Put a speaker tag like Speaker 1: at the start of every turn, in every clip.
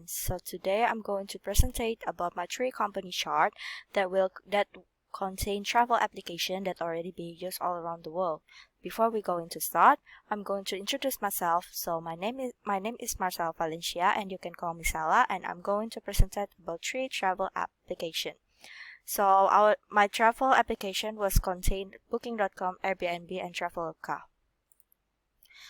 Speaker 1: So today I'm going to present about my three company chart that contain travel application that already being used all around the world. Before we go into start, I'm going to introduce myself. So my name is Marcel Valencia, and you can call me Sala, and I'm going to present about three travel application. So my travel application was contained Booking.com, Airbnb, and Traveloka.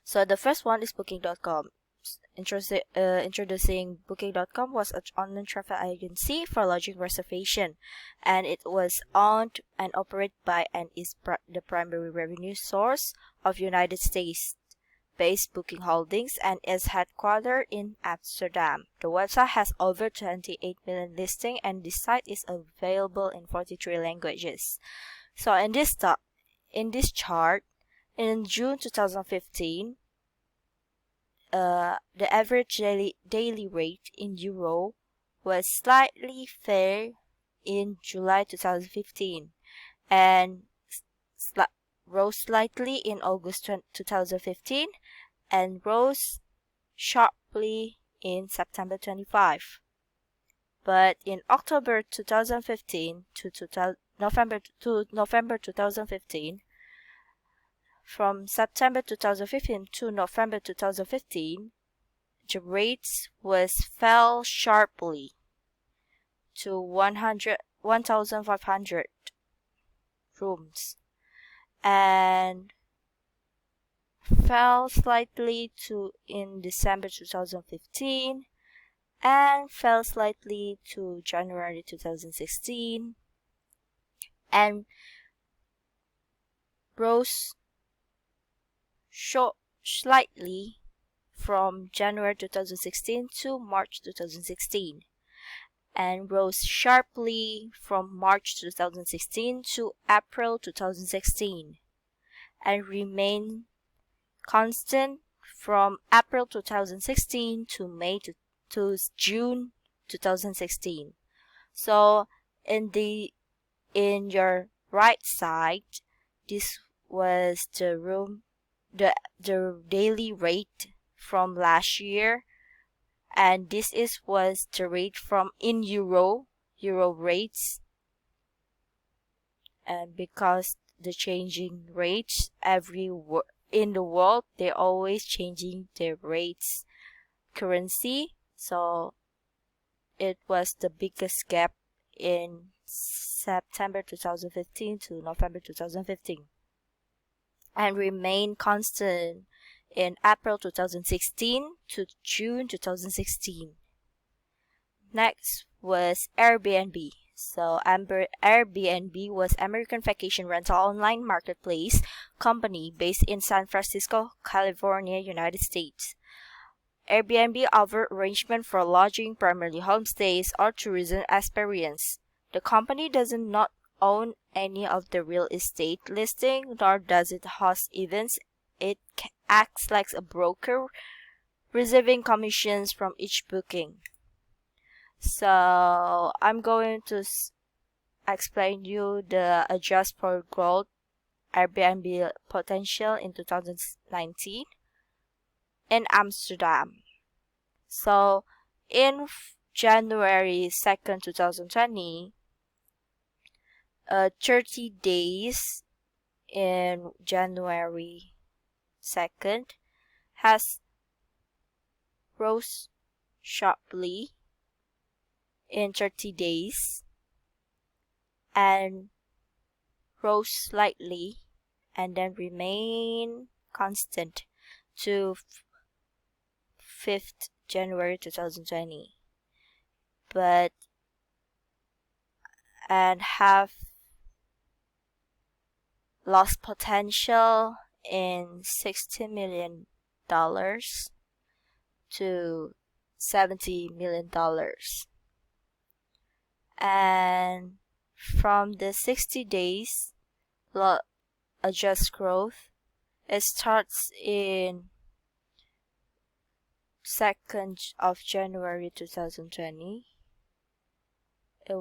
Speaker 1: So the first one is Booking.com. Introducing Booking.com was an online travel agency for lodging reservation, and it was owned and operated by and is the primary revenue source of United States-based Booking Holdings and is headquartered in Amsterdam. The website has over 28 million listings, and the site is available in 43 languages. So in this chart, in June 2015, the average daily rate in euro was slightly fair in July 2015 and rose slightly in August 2015 and rose sharply in September 25. But in October 2015 to November 2015, from September 2015 to November 2015, the rates fell sharply to 1,500 rooms and fell slightly in December 2015 and fell slightly to January 2016 and rose slightly from January 2016 to March 2016 and rose sharply from March 2016 to April 2016 and remained constant from April 2016 to June 2016. So in your right side, this was the daily rate from last year, and this was the rate from in euro rates, and because the changing rates in the world, they're always changing their rates currency, so it was the biggest gap in September 2015 to November 2015 and remained constant in April 2016 to June 2016. Next was Airbnb. So Airbnb was American vacation rental online marketplace company based in San Francisco, California, United States. Airbnb offers arrangement for lodging, primarily homestays or tourism experience. The company does not own any of the real estate listing, nor does it host events. It acts like a broker, receiving commissions from each booking. So I'm going to explain you the adjust for growth Airbnb potential in 2019 in Amsterdam. So in January 2nd, 2020, 30 days in January 2nd has rose sharply in 30 days and rose slightly and then remain constant to 5th January 2020, and have lost potential in $60 million to $70 million. And from the 60 days adjust growth, it starts in 2nd of January 2020. It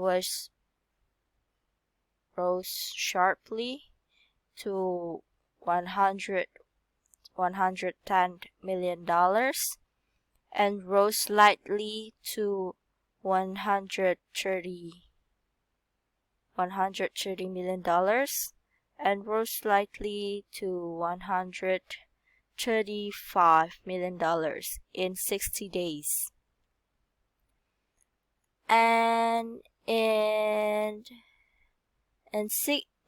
Speaker 1: rose sharply to $110 million and rose slightly to 130 million dollars and rose slightly to $135 million in 60 days. And in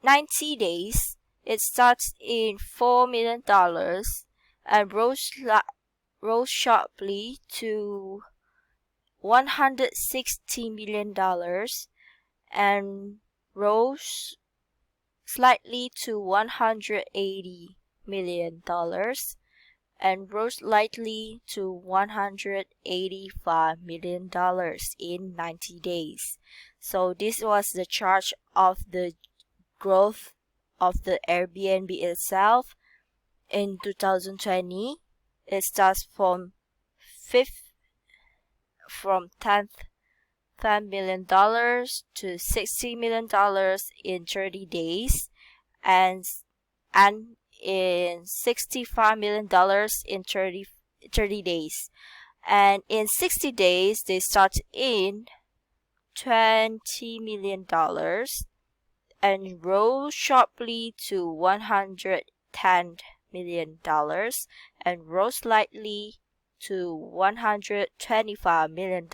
Speaker 1: 90 days, it starts in $4 million and rose sharply to $160 million and rose slightly to $180 million and rose lightly to $185 million in 90 days. So this was the chart of the growth of the Airbnb itself in 2020. It starts from $10 million to $60 million in 30 days and in $65 million in 30 days. And in 60 days, they start in $20 million and rose sharply to $110 million and rose slightly to $125 million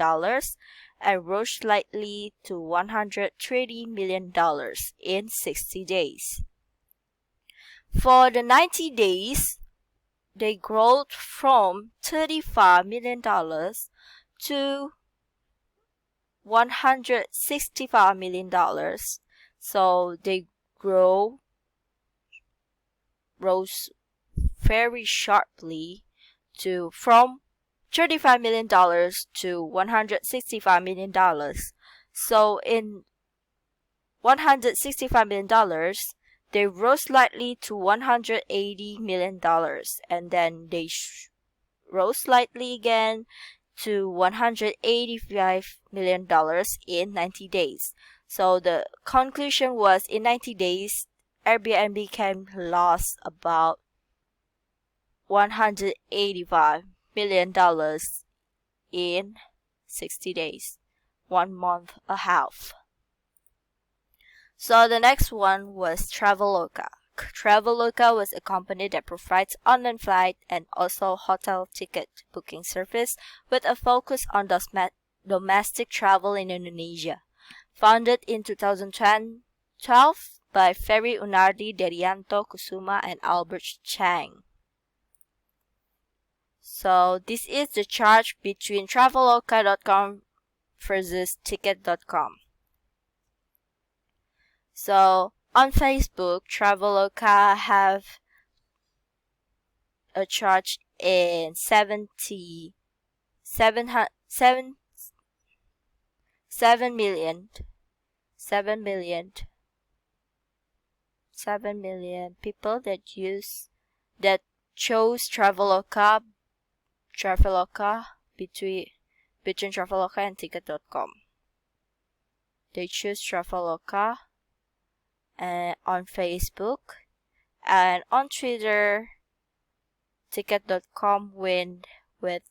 Speaker 1: and rose slightly to $130 million in 60 days. For the 90 days, they grew from $35 million to $165 million. So they rose very sharply from $35 million to $165 million. So in $165 million, they rose slightly to $180 million and then they rose slightly again to $185 million in 90 days. So the conclusion was in 90 days, Airbnb can lose about $185 million in 60 days, 1 month and a half. So the next one was Traveloka. Traveloka was a company that provides online flight and also hotel ticket booking service with a focus on domestic travel in Indonesia. Founded in 2012 by Ferry Unardi, Derianto Kusuma, and Albert Chang. So this is the chart between Traveloka.com versus Ticket.com. So on Facebook, Traveloka have a chart in 7 million people that chose Traveloka between Traveloka and Ticket.com. They choose Traveloka on Facebook, and on Twitter, Ticket.com win with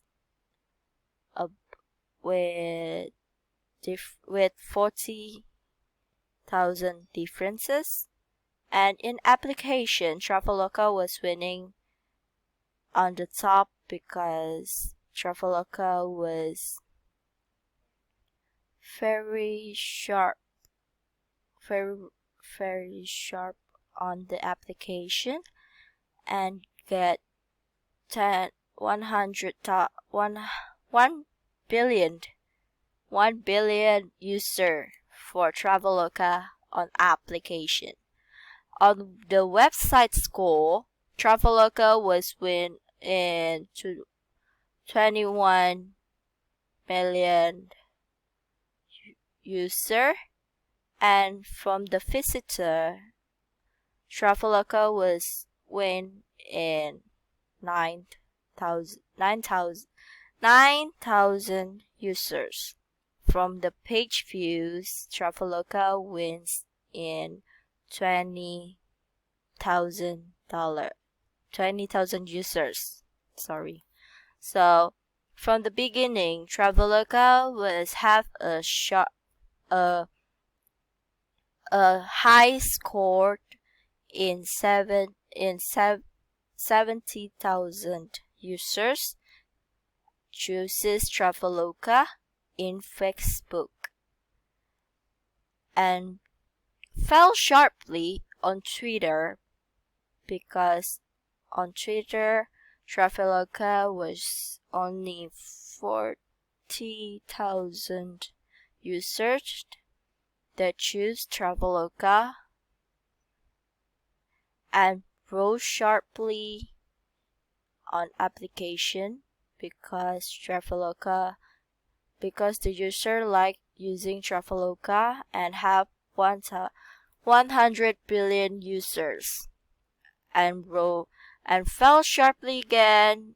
Speaker 1: 40,000 differences, and in application, Traveloka was winning on the top because Traveloka was very sharp on the application and get 1 billion user for Traveloka on application. On the website score, Traveloka was win in 21 million user, and from the visitor, Traveloka was win in 9,000 users. From the page views, Traveloka wins in 20,000 users. So From the beginning, Traveloka was have a high score in 70,000 users chooses Traveloka in Facebook and fell sharply on Twitter because on Twitter Traveloka was only 40,000 users that choose Traveloka and rose sharply on application because the user like using Traveloka and have 100 billion users and fell sharply again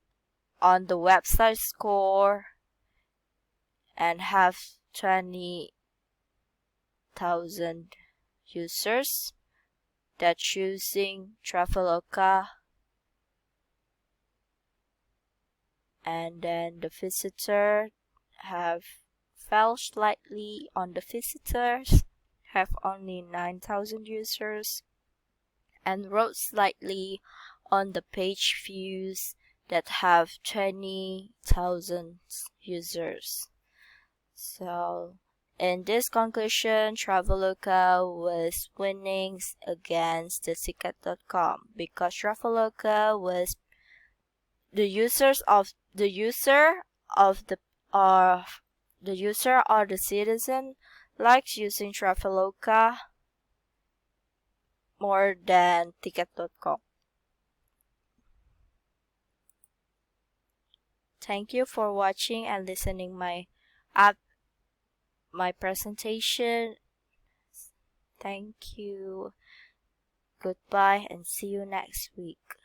Speaker 1: on the website score and have 20,000 users that choosing Traveloka, and then the visitor have fell slightly on the visitors, have only 9,000 users, and rose slightly on the page views that have 20,000 users. So in this conclusion, Traveloka was winning against the Ticket.com because Traveloka was the user or the citizen likes using Traveloka more than Ticket.com. Thank you for watching and listening my presentation. Thank you. Goodbye and see you next week.